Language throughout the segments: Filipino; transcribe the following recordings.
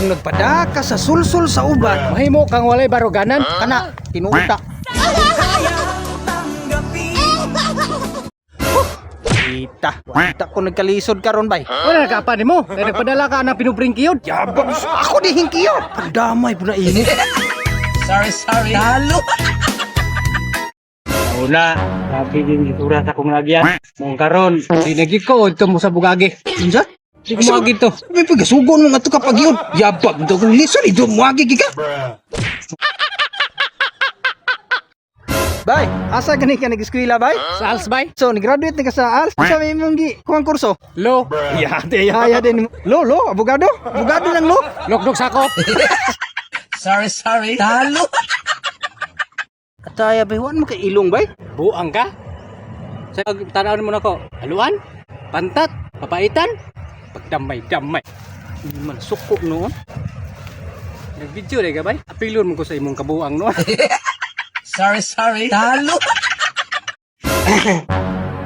Kung nagpadaka sa sulsul sa uban, Mahimo kang walay baruganan. kana, tinuta. Kita ko nagkalisod karon bay. Wala nagkapa nimo. Kaya nagpadala ka ng pinubringkiyod. Yabang ako di hingkiyo. Pandamay po na ini. Sorry. Talo. Una, sabi din itura sa kong lagyan. Mong karon, dinagig ko ito mo sa bugagi. Unsa? Di ko mo to. May pagasugon mo nga ito kapag yun. Yabang daw kong lisod. Ito mo agi ka. Bay, asa gani ka nag-eskwela bay? Sa Alsbay? So, nag-graduate na ka sa ALS? Sabi mong kuhang kurso? Lo. Yaya din. Lo, abogado? Abogado lang lo. Lokdok sakop. Sorry. Talo. Ataya bay, wan mo kay ilong bay? Buang ka? Sa tanawin mo na ko. Haluan? Pantat? Papaitan? Pagdamay-damay. Hindi man suko no. Nag-video rin ka ba? Apilon mo ko sa imong kabuang no. Sorry. Talo.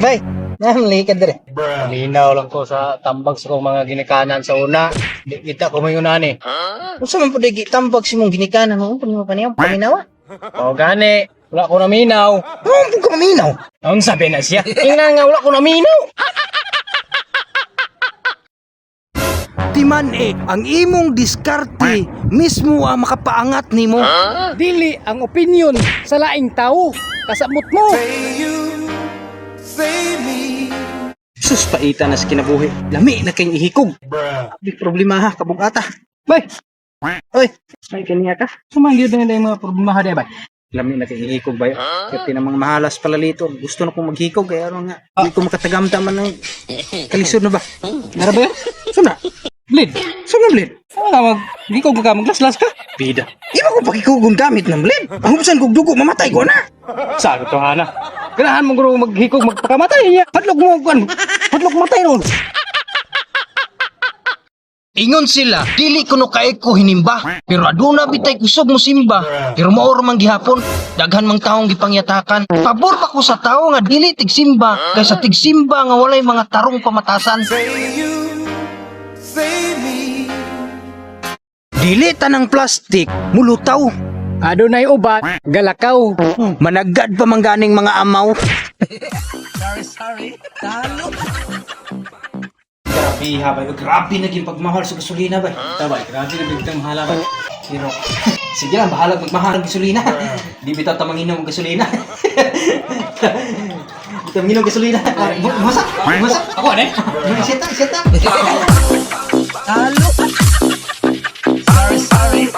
Bay, namli ka dire. Linaw lang ko sa tambag sa kong mga ginikanan sa una. Di kita ko mayunan eh. Unsa man pud gitambag si mong ginikanan mo? Kuno pa niya paminawa. O gani, wala ko naminaw. Ano pud ka maminaw? Ang sabi na siya. Ingnan nga wala ko naminaw. Timan ang imong diskarte mismo ang makapaangat nimo. Dili ang opinion sa laing tao. Kasamot mo. Sus paita na sa kinabuhi. Lami na kayong ihikog. Abi problema ha kabugata. Bay, Oy, may kaniya ka? sumanggid na yung mga problema ha, bay. Lami na kayong ihikog ba? Kasi namang mahalas pala lito. Gusto na kong maghikog kaya ano nga. Hindi ko makatagamtaman ng kalisod na ba? Nara ba yan? Suna? Blade. Suna blade? Hindi ko maglaslas ka. Bida. Iba ko pakikugon gamit ng blade. Pahusan kong dugo, mamatay ko na. Sagot to, Hana. Ganahan mo guro maghikog, magpakamatay niya. Hadlok mo, hadlok matay nun. Ingon sila, dili ko no kay ko hinimba. Pero aduna bitay kusog mo simba. Pero maor man gihapon, daghan mang taong gipangyatakan. Pabor pa ko sa tao nga dili tigsimba. Kaysa tigsimba nga walay mga tarong pamatasan. Dili tanang plastik, mulutaw. Adunay ubat, galakaw. Managad pa mangganing mga amaw. Sorry. Talo. Grabe ha ba? Grabe naging pagmahal sa gasolina ba? Tabay, grabe na bigtang mahala ba? Pero, sige lang, bahalag magmahal ng gasolina. Di bitaw tamanginom ng gasolina. Tamanginom ng gasolina. Masak. Ako, ane? Iseta. Talo. Sorry.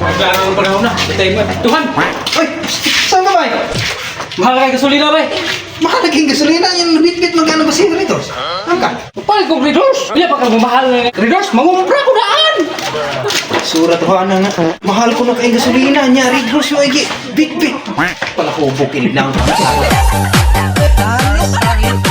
Maglaan ang panahon na. Bitay mo. Tuhan! Uy, saan ka ba? Mahal ka gasolina ba? Mahal naging gasolina. Yung bit-bit magkano ba siya rito? Saan ka? Palit kong Redors! Bila pa kang mahal na Redors, mangumpra ko daan! Surat ko nga. Mahal ko na kayong gasolina. Nyari gross yung bit-bit. Pala ko bukin lang. Talo.